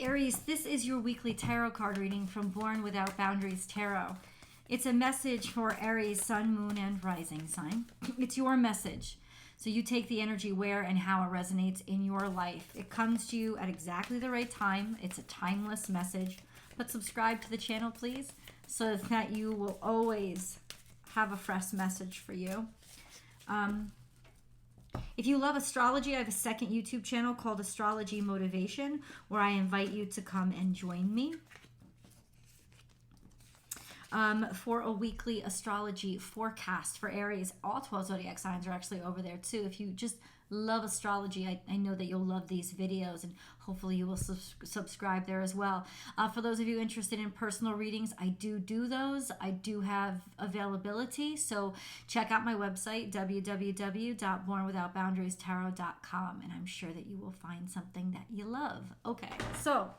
Aries, this is your weekly tarot card reading from Born Without Boundaries Tarot. It's a message for Aries, sun, moon, and rising sign. It's your message. So you take the energy where and how it resonates in your life. It comes to you at exactly the right time. It's a timeless message. But subscribe to the channel, please, so that you will always have a fresh message for you. If you love astrology, I have a second YouTube channel called Astrology Motivation, where I invite you to come and join me for a weekly astrology forecast for Aries. All 12 zodiac signs are actually over there too. If you just love astrology, I know that you'll love these videos, and hopefully you will subscribe there as well. For those of you interested in personal readings, I do those. I do have availability, so check out my website, www.bornwithoutboundariestarot.com, and I'm sure that you will find something that you love. Okay, so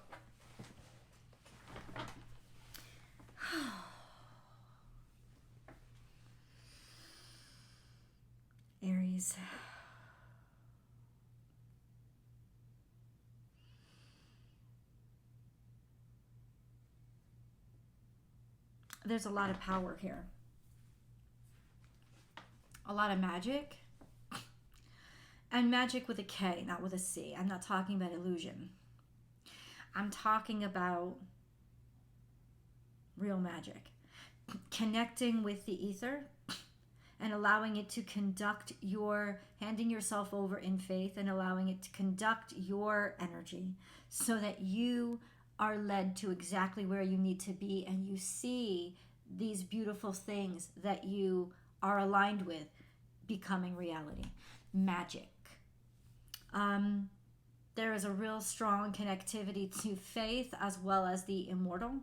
Aries. There's a lot of power here. A lot of magic. And magic with a K, not with a C. I'm not talking about illusion. I'm talking about real magic. Connecting with the ether and allowing it to conduct handing yourself over in faith and allowing it to conduct your energy so that you are led to exactly where you need to be, and you see these beautiful things that you are aligned with becoming reality. Magic. There is a real strong connectivity to faith, as well as the immortal,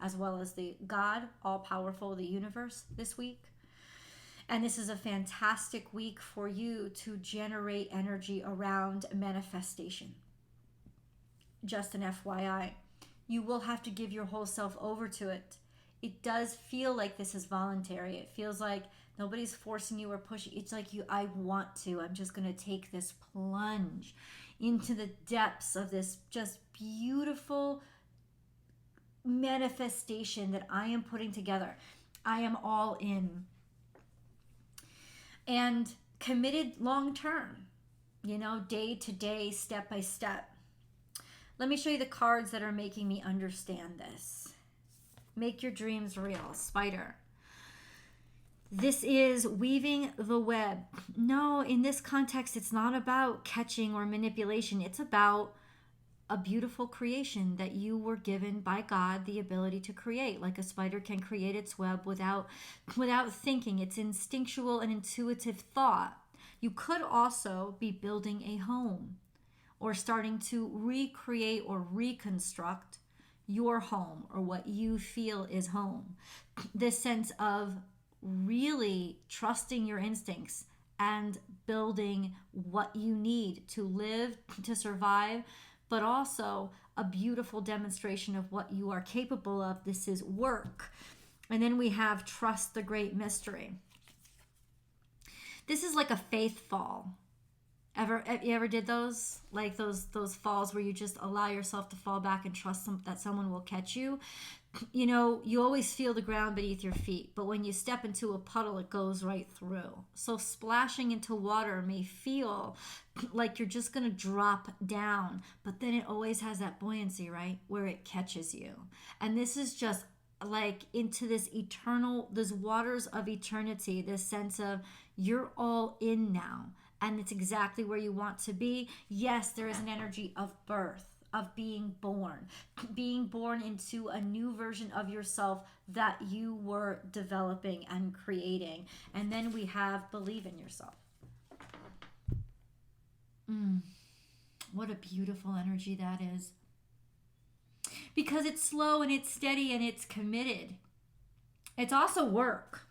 as well as the God, all-powerful, the universe this week. And this is a fantastic week for you to generate energy around manifestation. Just an FYI. You will have to give your whole self over to it. It does feel like this is voluntary. It feels like nobody's forcing you or pushing. It's like I want to. I'm just going to take this plunge into the depths of this just beautiful manifestation that I am putting together. I am all in. And committed long term, day to day, step by step. Let me show you the cards that are making me understand this. Make your dreams real, Spider. This is weaving the web. No, in this context, it's not about catching or manipulation. It's about a beautiful creation that you were given by God the ability to create. Like a spider can create its web without thinking. It's instinctual and intuitive thought. You could also be building a home, or starting to recreate or reconstruct your home, or what you feel is home. This sense of really trusting your instincts and building what you need to live, to survive, but also a beautiful demonstration of what you are capable of. This is work. And then we have trust the great mystery. This is like a faith fall. You ever did those? Like those falls where you just allow yourself to fall back and trust that someone will catch you. You always feel the ground beneath your feet, but when you step into a puddle, it goes right through. So splashing into water may feel like you're just going to drop down, but then it always has that buoyancy, right? Where it catches you. And this is just like into this waters of eternity, this sense of you're all in now. And it's exactly where you want to be. Yes, there is an energy of birth, of being born into a new version of yourself that you were developing and creating. And then we have believe in yourself. What a beautiful energy that is. Because it's slow and it's steady and it's committed. It's also work.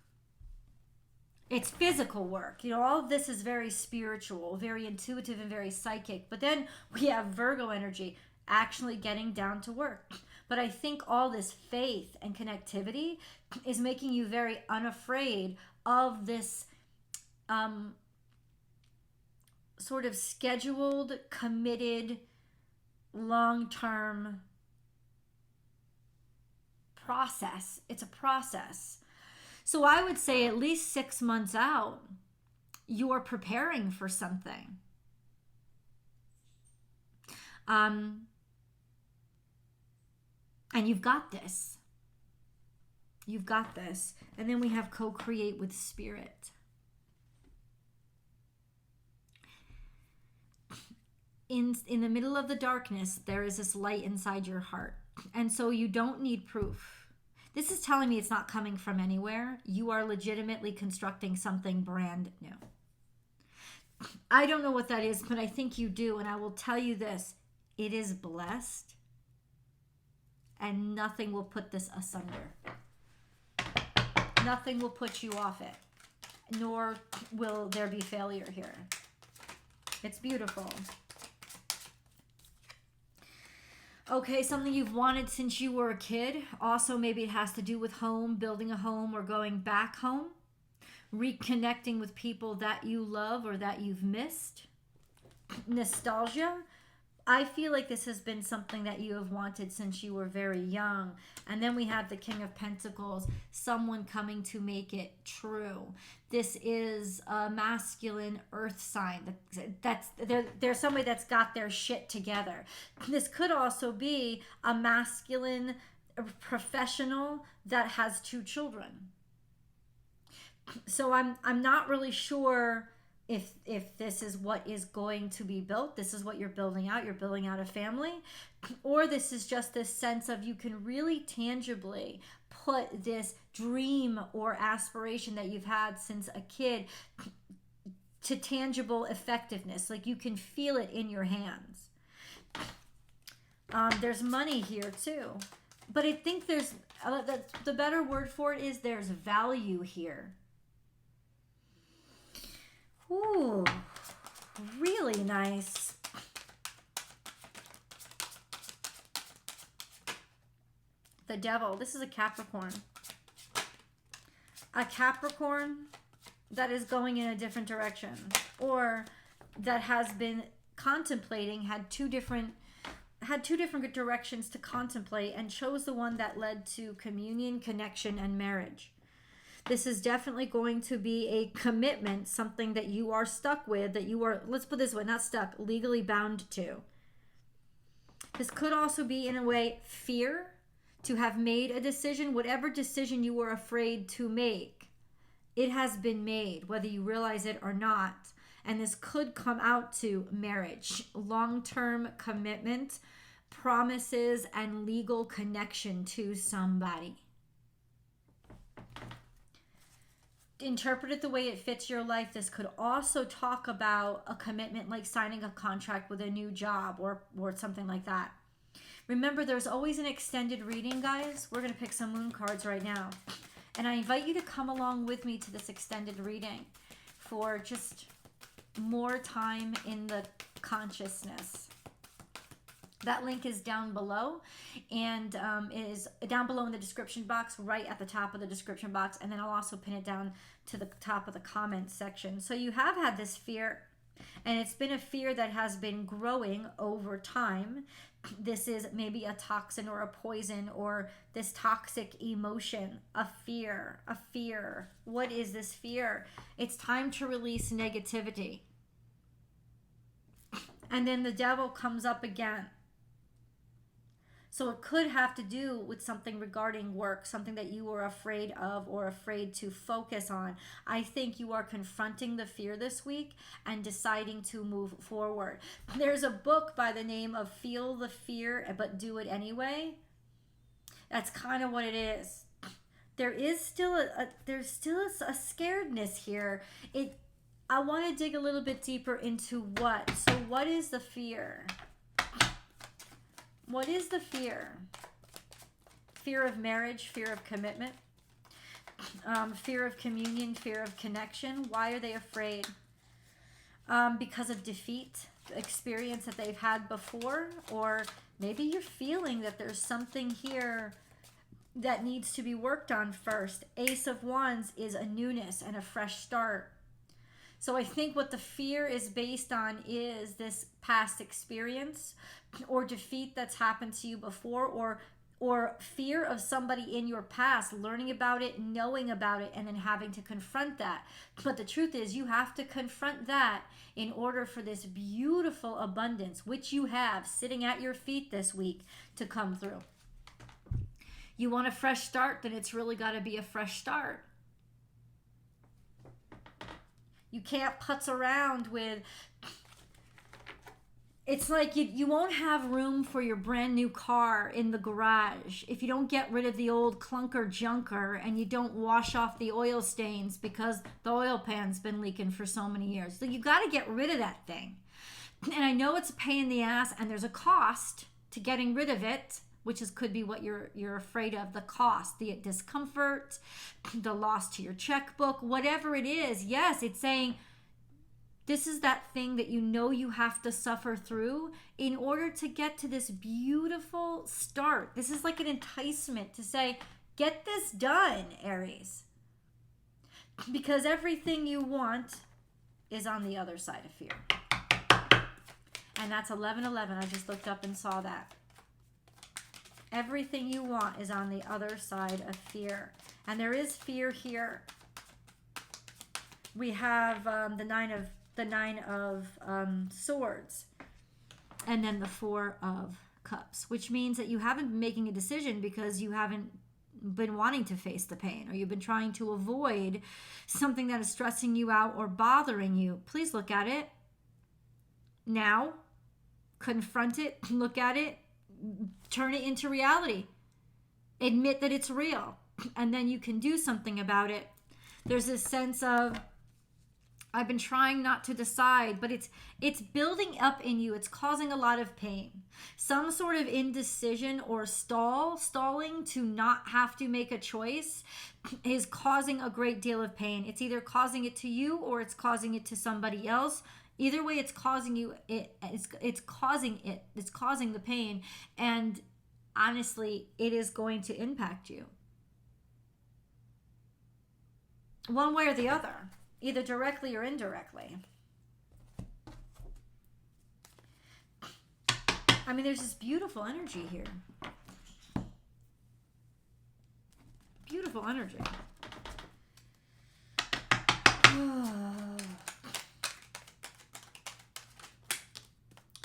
It's physical work. All of this is very spiritual, very intuitive, and very psychic. But then we have Virgo energy, actually getting down to work. But I think all this faith and connectivity is making you very unafraid of this sort of scheduled, committed, long-term process. It's a process. So I would say at least 6 months out, you're preparing for something. And you've got this. You've got this. And then we have co-create with spirit. In the middle of the darkness, there is this light inside your heart. And so you don't need proof. This is telling me it's not coming from anywhere. You are legitimately constructing something brand new. I don't know what that is, but I think you do. And I will tell you this. It is blessed. And nothing will put this asunder. Nothing will put you off it. Nor will there be failure here. It's beautiful. Okay, something you've wanted since you were a kid. Also, maybe it has to do with home, building a home, or going back home. Reconnecting with people that you love or that you've missed. Nostalgia. I feel like this has been something that you have wanted since you were very young. And then we have the King of Pentacles, someone coming to make it true. This is a masculine earth sign. There's somebody that's got their shit together. This could also be a masculine professional that has 2 children. So I'm not really sure if this is what is going to be built. This is what you're building out. You're building out a family. Or this is just this sense of you can really tangibly put this dream or aspiration that you've had since a kid to tangible effectiveness. Like you can feel it in your hands. There's money here too. But I think there's, the better word for it is there's value here. Ooh, really nice. The Devil. This is a Capricorn. A Capricorn that is going in a different direction, or that has been contemplating, had two different directions to contemplate, and chose the one that led to communion, connection, and marriage. This is definitely going to be a commitment, something that you are stuck with, that you are, let's put this way, not stuck, legally bound to. This could also be, in a way, fear to have made a decision. Whatever decision you were afraid to make, it has been made, whether you realize it or not. And this could come out to marriage, long-term commitment, promises, and legal connection to somebody. Interpret it the way it fits your life. This could also talk about a commitment like signing a contract with a new job or something like that. Remember, there's always an extended reading, guys. We're going to pick some moon cards right now. And I invite you to come along with me to this extended reading for just more time in the consciousness. That link is down below, and is down below in the description box, right at the top of the description box, and then I'll also pin it down to the top of the comment section. So you have had this fear, and it's been a fear that has been growing over time. This is maybe a toxin or a poison or this toxic emotion, a fear, a fear. What is this fear? It's time to release negativity. And then the Devil comes up again. So it could have to do with something regarding work, something that you were afraid of or afraid to focus on. I think you are confronting the fear this week and deciding to move forward. There's a book by the name of Feel the Fear But Do It Anyway. That's kind of what it is. There is still a scaredness here. I want to dig a little bit deeper into what. So what is the fear? What is the fear? Fear of marriage, fear of commitment, fear of communion, fear of connection. Why are they afraid? Because of defeat, experience that they've had before, or maybe you're feeling that there's something here that needs to be worked on first. Ace of Wands is a newness and a fresh start. So I think what the fear is based on is this past experience or defeat that's happened to you before, or or fear of somebody in your past, learning about it, knowing about it, and then having to confront that. But the truth is, you have to confront that in order for this beautiful abundance, which you have sitting at your feet this week, to come through. You want a fresh start, then it's really got to be a fresh start. You can't putz around with... It's like you won't have room for your brand new car in the garage if you don't get rid of the old clunker junker and you don't wash off the oil stains because the oil pan's been leaking for so many years. So you got to get rid of that thing. And I know it's a pain in the ass and there's a cost to getting rid of it, which could be what you're afraid of, the cost, the discomfort, the loss to your checkbook, whatever it is. Yes, it's saying... This is that thing that you know you have to suffer through in order to get to this beautiful start. This is like an enticement to say, get this done, Aries. Because everything you want is on the other side of fear. And that's 1111. I just looked up and saw that. Everything you want is on the other side of fear. And there is fear here. We have the Nine of Swords, and then the Four of Cups, which means that you haven't been making a decision because you haven't been wanting to face the pain, or you've been trying to avoid something that is stressing you out or bothering you. Please look at it now, confront it, look at it, turn it into reality, admit that it's real, and then you can do something about it. There's this sense of, I've been trying not to decide, but it's building up in you. It's causing a lot of pain. Some sort of indecision or stalling to not have to make a choice is causing a great deal of pain. It's either causing it to you or it's causing it to somebody else. Either way, it's causing you. It's causing the pain, and honestly, it is going to impact you one way or the other. Either directly or indirectly. I mean, there's this beautiful energy here. Beautiful energy.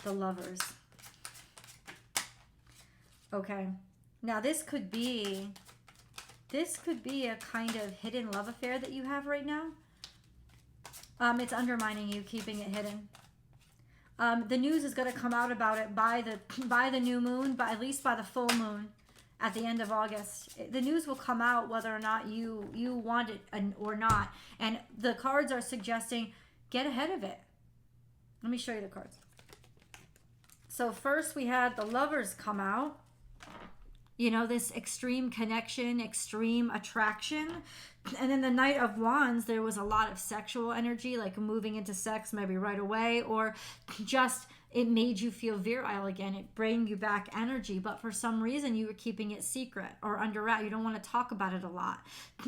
The Lovers. Okay. Now this could be a kind of hidden love affair that you have right now. It's undermining you, keeping it hidden. The news is going to come out about it by the new moon, at least by the full moon at the end of August. The news will come out whether or not you want it or not. And the cards are suggesting get ahead of it. Let me show you the cards. So first we had the Lovers come out. You know, this extreme connection, extreme attraction. And then the Knight of Wands, there was a lot of sexual energy, like moving into sex maybe right away, or just it made you feel virile again. It brought you back energy, but for some reason you were keeping it secret or under wrap. You don't want to talk about it a lot,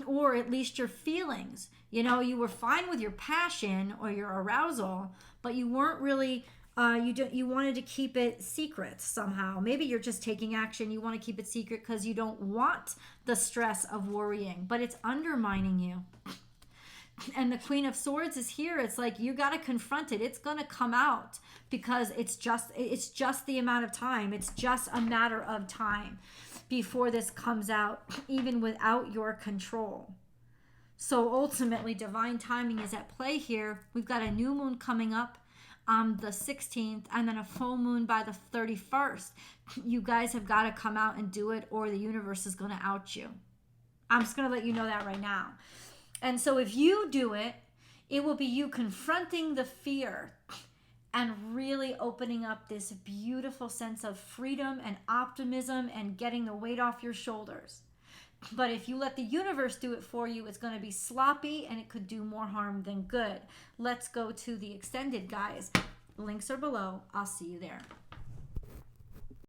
or at least your feelings. You know, you were fine with your passion or your arousal, but you weren't really... You wanted to keep it secret somehow. Maybe you're just taking action. You want to keep it secret because you don't want the stress of worrying, but it's undermining you. And the Queen of Swords is here. It's like you got to confront it. It's going to come out because it's just the amount of time. It's just a matter of time before this comes out, even without your control. So ultimately, divine timing is at play here. We've got a new moon coming up on the 16th, and then a full moon by the 31st. You guys have got to come out and do it, or the universe is going to out you. I'm just going to let you know that right now. And so if you do it, it will be you confronting the fear and really opening up this beautiful sense of freedom and optimism and getting the weight off your shoulders. But if you let the universe do it for you, it's going to be sloppy and it could do more harm than good. Let's go to the extended, guys. Links are below. I'll see you there.